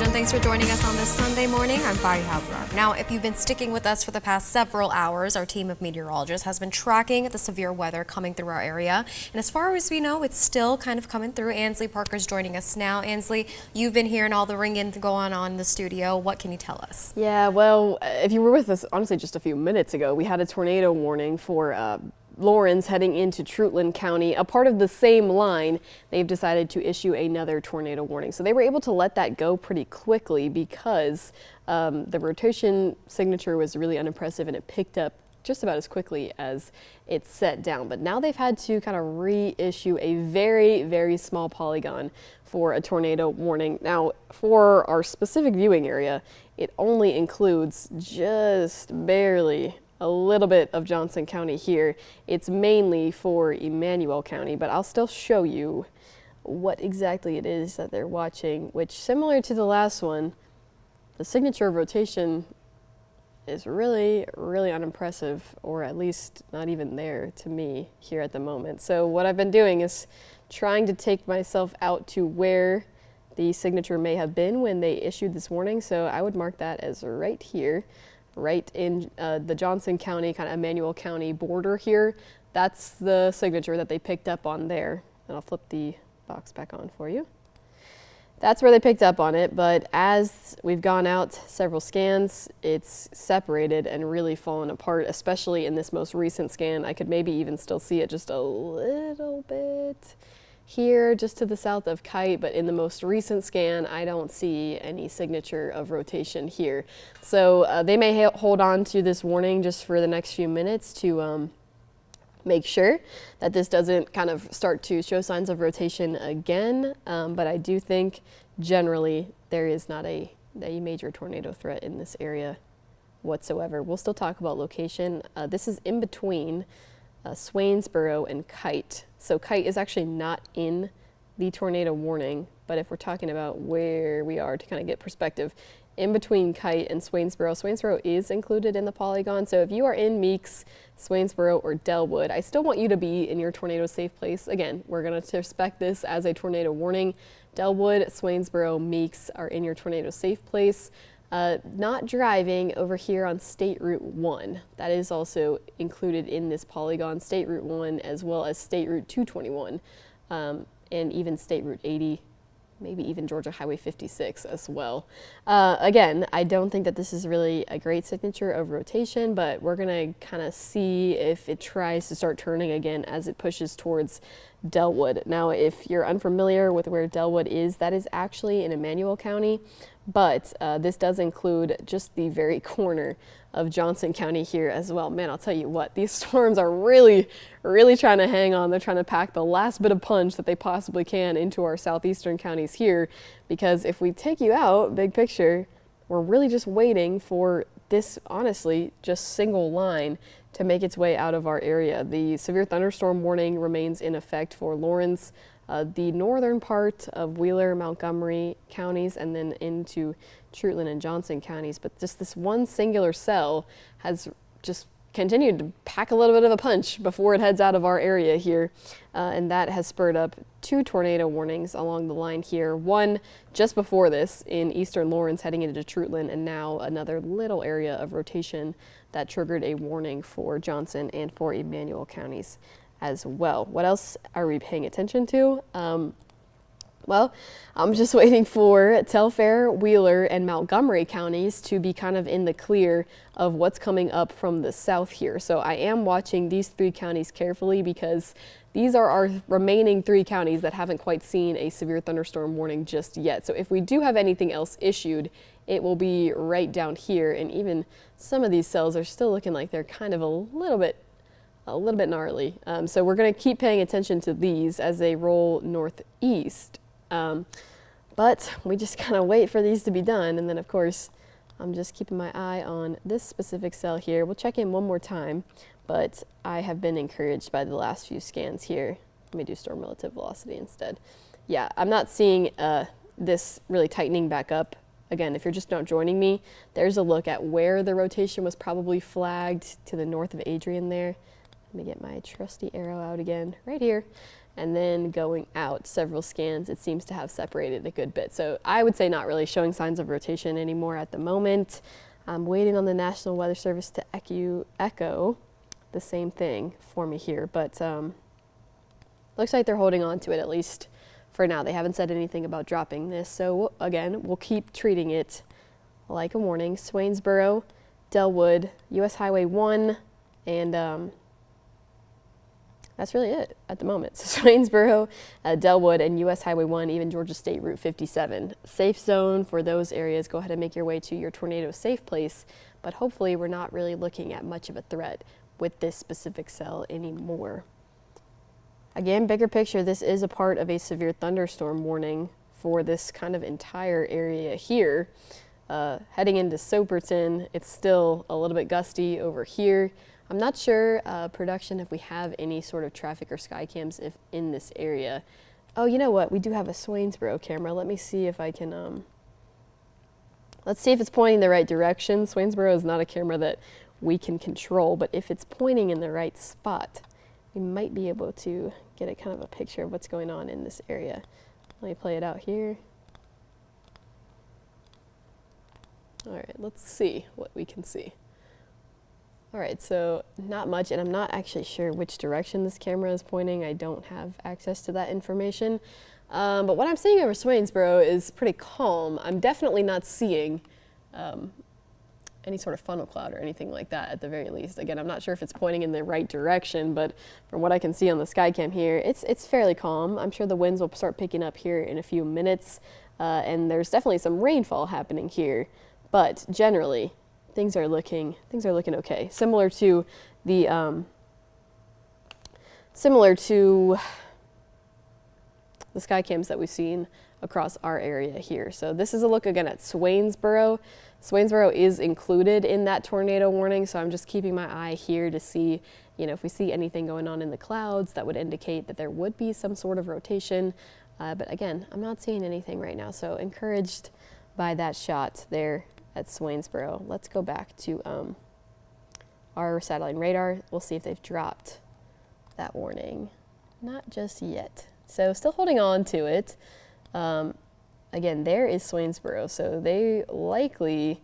Sergeant. Thanks for joining us on this Sunday morning. I'm Fari Habrar. Now, if you've been sticking with us for the past several hours, our team of meteorologists has been tracking the severe weather coming through our area. And as far as we know, it's still kind of coming through. Ansley Parker's joining us now. Ansley, you've been hearing all the ringing going on in the studio. What can you tell us? Yeah, well, if you were with us, honestly, just a few minutes ago, we had a tornado warning for Lawrence heading into Treutlen County. A part of the same line, they've decided to issue another tornado warning. So they were able to let that go pretty quickly because the rotation signature was really unimpressive and it picked up just about as quickly as it set down. But now they've had to kind of reissue a very, very small polygon for a tornado warning. Now, for our specific viewing area, it only includes just barely a little bit of Johnson County here. It's mainly for Emanuel County, but I'll still show you what exactly it is that they're watching, which, similar to the last one, the signature of rotation is really, really unimpressive, or at least not even there to me here at the moment. So what I've been doing is trying to take myself out to where the signature may have been when they issued this warning. So I would mark that as right here, right in the Johnson County, kind of Emanuel County border here. That's the signature that they picked up on there. And I'll flip the box back on for you. That's where they picked up on it, but as we've gone out several scans, it's separated and really fallen apart, especially in this most recent scan. I could maybe even still see it just a little bit here, just to the south of Kite, but in the most recent scan, I don't see any signature of rotation here. So they may hold on to this warning just for the next few minutes to make sure that this doesn't kind of start to show signs of rotation again. But I do think generally there is not a major tornado threat in this area whatsoever. We'll still talk about location. This is in between Swainsboro and Kite. So Kite is actually not in the tornado warning, but if we're talking about where we are to kind of get perspective, in between Kite and Swainsboro, Swainsboro is included in the polygon. So if you are in Meeks, Swainsboro, or Delwood, I still want you to be in your tornado safe place. Again, we're going to suspect this as a tornado warning. Delwood, Swainsboro, Meeks are in your tornado safe place. Not driving over here on State Route 1. That is also included in this polygon, State Route 1 as well as State Route 221 and even State Route 80, maybe even Georgia Highway 56 as well. Again, I don't think that this is really a great signature of rotation, but we're going to kind of see if it tries to start turning again as it pushes towards Delwood. Now, if you're unfamiliar with where Delwood is, that is actually in Emanuel County, but this does include just the very corner of Johnson County here as well. Man, I'll tell you what, these storms are really, really trying to hang on. They're trying to pack the last bit of punch that they possibly can into our southeastern counties here, because if we take you out, big picture, we're really just waiting for this, honestly, just single line to make its way out of our area. The severe thunderstorm warning remains in effect for Lawrence, the northern part of Wheeler, Montgomery counties, and then into Treutlen and Johnson counties. But just this one singular cell has just continued to pack a little bit of a punch before it heads out of our area here. And that has spurred up two tornado warnings along the line here. One just before this in eastern Lawrence heading into Treutlen, and now another little area of rotation that triggered a warning for Johnson and for Emanuel counties as well. What else are we paying attention to? Well, I'm just waiting for Telfair, Wheeler, and Montgomery counties to be kind of in the clear of what's coming up from the south here. So I am watching these three counties carefully because these are our remaining three counties that haven't quite seen a severe thunderstorm warning just yet. So if we do have anything else issued, it will be right down here. And even some of these cells are still looking like they're kind of a little bit gnarly. So we're going to keep paying attention to these as they roll northeast. But we just kind of wait for these to be done. And then, of course, I'm just keeping my eye on this specific cell here. We'll check in one more time, but I have been encouraged by the last few scans here. Let me do storm relative velocity instead. Yeah, I'm not seeing this really tightening back up. Again, if you're just not joining me, there's a look at where the rotation was probably flagged to the north of Adrian there. Let me get my trusty arrow out again right here. And then going out several scans, it seems to have separated a good bit. So I would say not really showing signs of rotation anymore at the moment. I'm waiting on the National Weather Service to echo the same thing for me here, but looks like they're holding on to it, at least for now. They haven't said anything about dropping this. So again, we'll keep treating it like a warning. Swainsboro, Delwood, US Highway 1, and that's really it at the moment. So Swainsboro, Delwood, and US Highway 1, even Georgia State Route 57. Safe zone for those areas. Go ahead and make your way to your tornado safe place, but hopefully we're not really looking at much of a threat with this specific cell anymore. Again, bigger picture, this is a part of a severe thunderstorm warning for this kind of entire area here. Heading into Soperton, it's still a little bit gusty over here. I'm not sure, production, if we have any sort of traffic or sky cams if in this area. Oh, you know what? We do have a Swainsboro camera. Let me see if I can, let's see if it's pointing the right direction. Swainsboro is not a camera that we can control, but if it's pointing in the right spot, we might be able to get a kind of a picture of what's going on in this area. Let me play it out here. All right, let's see what we can see. All right, so not much, and I'm not actually sure which direction this camera is pointing. I don't have access to that information. But what I'm seeing over Swainsboro is pretty calm. I'm definitely not seeing any sort of funnel cloud or anything like that at the very least. Again, I'm not sure if it's pointing in the right direction, but from what I can see on the skycam here, it's fairly calm. I'm sure the winds will start picking up here in a few minutes, and there's definitely some rainfall happening here, but generally, things are looking okay. Similar to the sky cams that we've seen across our area here. So this is a look again at Swainsboro. Swainsboro is included in that tornado warning, so I'm just keeping my eye here to see, you know, if we see anything going on in the clouds that would indicate that there would be some sort of rotation. But again, I'm not seeing anything right now, so encouraged by that shot there at Swainsboro. Let's go back to our satellite radar. We'll see if they've dropped that warning. Not just yet. So still holding on to it. Again, there is Swainsboro, so they likely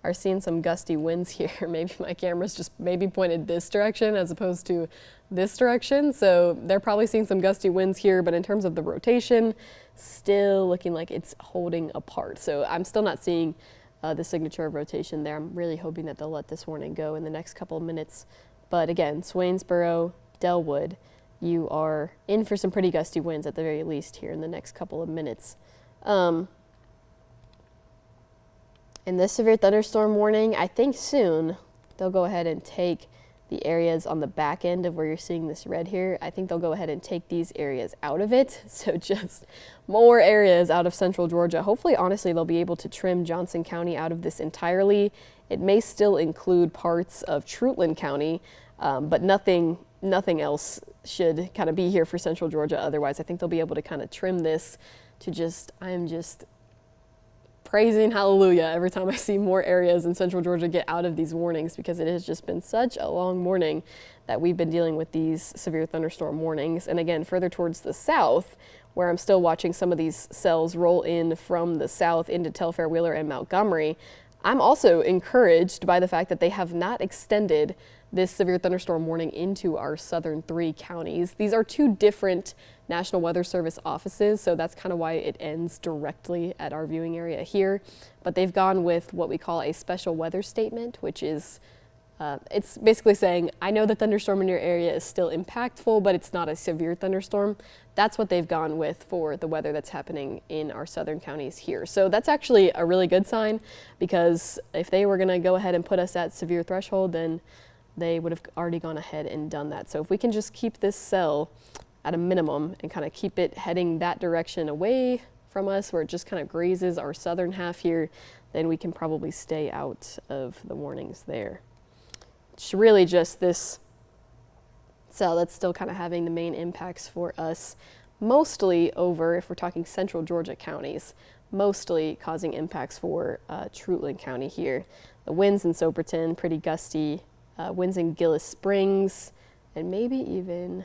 are seeing some gusty winds here. Maybe my camera's just maybe pointed this direction as opposed to this direction, so they're probably seeing some gusty winds here, but in terms of the rotation, still looking like it's holding apart. So I'm still not seeing the signature of rotation there. I'm really hoping that they'll let this warning go in the next couple of minutes. But again, Swainsboro, Delwood, you are in for some pretty gusty winds at the very least here in the next couple of minutes. In this severe thunderstorm warning, I think soon they'll go ahead and take the areas on the back end of where you're seeing this red here. I think they'll go ahead and take these areas out of it. So just more areas out of central Georgia. Hopefully, honestly, they'll be able to trim Johnson County out of this entirely. It may still include parts of Trutland County, but nothing else should kind of be here for central Georgia. Otherwise, I think they'll be able to kind of trim this to I am just praising hallelujah every time I see more areas in central Georgia get out of these warnings, because it has just been such a long morning that we've been dealing with these severe thunderstorm warnings. And again, further towards the south, where I'm still watching some of these cells roll in from the south into Telfair, Wheeler, and Montgomery, I'm also encouraged by the fact that they have not extended this severe thunderstorm warning into our southern 3 counties. These are 2 different National Weather Service offices, so that's kind of why it ends directly at our viewing area here. But they've gone with what we call a special weather statement, which is it's basically saying, I know the thunderstorm in your area is still impactful, but it's not a severe thunderstorm. That's what they've gone with for the weather that's happening in our southern counties here. So that's actually a really good sign, because if they were going to go ahead and put us at severe threshold, then they would have already gone ahead and done that. So if we can just keep this cell at a minimum and kind of keep it heading that direction away from us, where it just kind of grazes our southern half here, then we can probably stay out of the warnings there. It's really just this cell that's still kind of having the main impacts for us, mostly over, if we're talking central Georgia counties, mostly causing impacts for Trutland County here. The winds in Soperton, pretty gusty. Winds in Gillis Springs, and maybe even,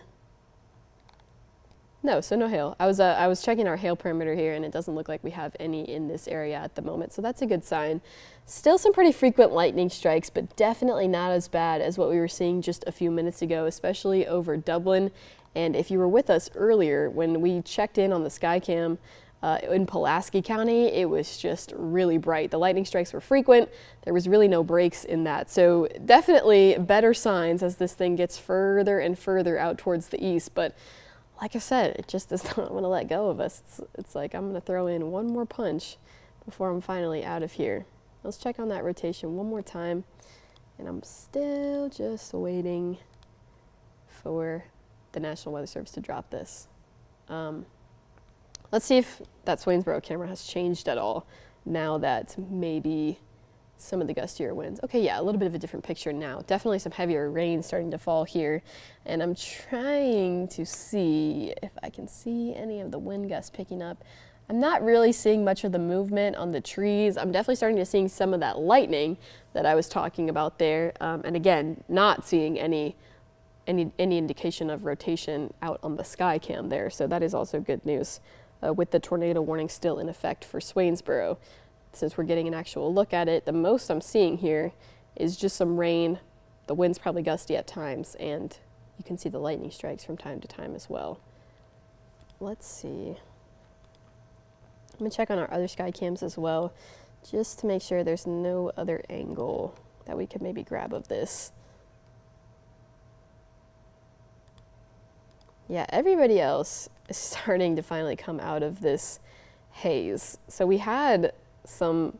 no, so no hail. I was checking our hail perimeter here, and it doesn't look like we have any in this area at the moment, so that's a good sign. Still some pretty frequent lightning strikes, but definitely not as bad as what we were seeing just a few minutes ago, especially over Dublin. And if you were with us earlier, when we checked in on the skycam in Pulaski County, it was just really bright. The lightning strikes were frequent. There was really no breaks in that. So definitely better signs as this thing gets further and further out towards the east. But like I said, it just does not want to let go of us. It's like I'm going to throw in one more punch before I'm finally out of here. Let's check on that rotation one more time. And I'm still just waiting for the National Weather Service to drop this. Let's see if that Swainsboro camera has changed at all now that maybe some of the gustier winds. Okay, yeah, a little bit of a different picture now. Definitely some heavier rain starting to fall here. And I'm trying to see if I can see any of the wind gusts picking up. I'm not really seeing much of the movement on the trees. I'm definitely starting to see some of that lightning that I was talking about there. And again, not seeing any indication of rotation out on the sky cam there. So that is also good news with the tornado warning still in effect for Swainsboro. Since we're getting an actual look at it, the most I'm seeing here is just some rain. The wind's probably gusty at times, and you can see the lightning strikes from time to time as well. Let's see. I'm gonna check on our other sky cams as well, just to make sure there's no other angle that we could maybe grab of this. Yeah, everybody else is starting to finally come out of this haze. So we had some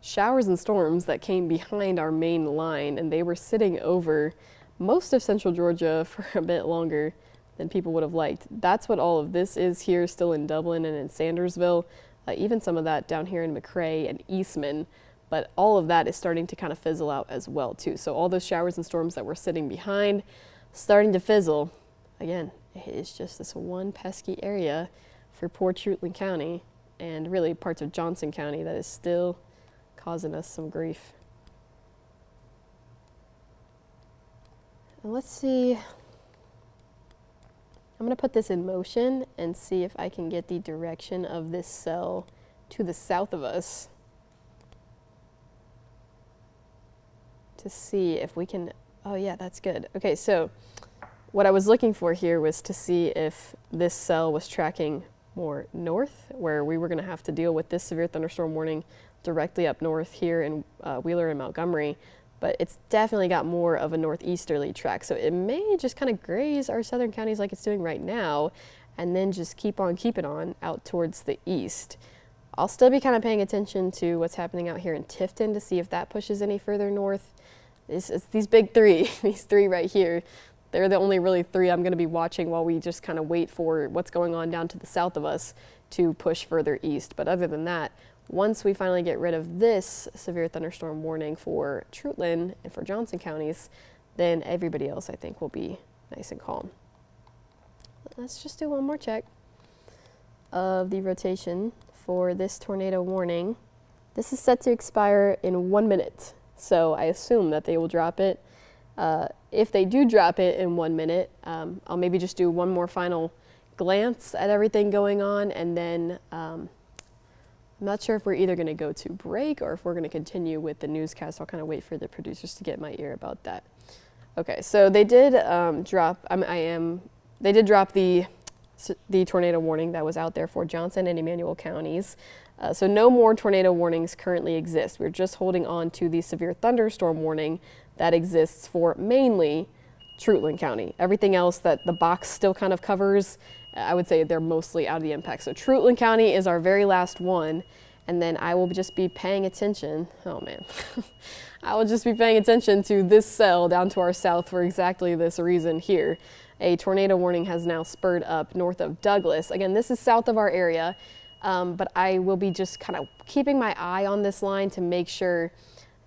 showers and storms that came behind our main line, and they were sitting over most of central Georgia for a bit longer than people would have liked. That's what all of this is here still in Dublin and in Sandersville, even some of that down here in McRae and Eastman. But all of that is starting to kind of fizzle out as well too. So all those showers and storms that were sitting behind, starting to fizzle. Again, it's just this one pesky area for poor Trutland County and really parts of Johnson County that is still causing us some grief. And let's see, I'm going to put this in motion and see if I can get the direction of this cell to the south of us to see if we can, oh yeah, that's good. Okay, so what I was looking for here was to see if this cell was tracking more north, where we were going to have to deal with this severe thunderstorm warning directly up north here in Wheeler and Montgomery, but it's definitely got more of a northeasterly track. So it may just kind of graze our southern counties like it's doing right now, and then just keep on keeping on out towards the east. I'll still be kind of paying attention to what's happening out here in Tifton to see if that pushes any further north. It's these big three, these three right here. They're the only really three I'm going to be watching while we just kind of wait for what's going on down to the south of us to push further east. But other than that, once we finally get rid of this severe thunderstorm warning for Trutland and for Johnson counties, then everybody else I think will be nice and calm. Let's just do one more check of the rotation for this tornado warning. This is set to expire in 1 minute, so I assume that they will drop it. If they do drop it in 1 minute, I'll maybe just do one more final glance at everything going on, and then I'm not sure if we're either going to go to break or if we're going to continue with the newscast. I'll kind of wait for the producers to get my ear about that. Okay, so they did drop. They did drop the tornado warning that was out there for Johnson and Emanuel counties. So no more tornado warnings currently exist. We're just holding on to the severe thunderstorm warning that exists for mainly Trutland County. Everything else that the box still kind of covers, I would say they're mostly out of the impact. So Trutland County is our very last one, and then I will just be paying attention. Oh man. I will just be paying attention to this cell down to our south for exactly this reason here. A tornado warning has now spurred up north of Douglas. Again, this is south of our area, but I will be just kind of keeping my eye on this line to make sure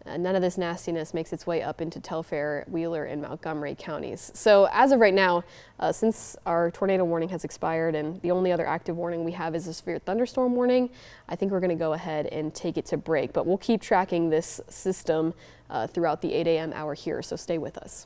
none of this nastiness makes its way up into Telfair, Wheeler, and Montgomery counties. So as of right now, since our tornado warning has expired and the only other active warning we have is a severe thunderstorm warning, I think we're going to go ahead and take it to break. But we'll keep tracking this system throughout the 8 a.m. hour here, so stay with us.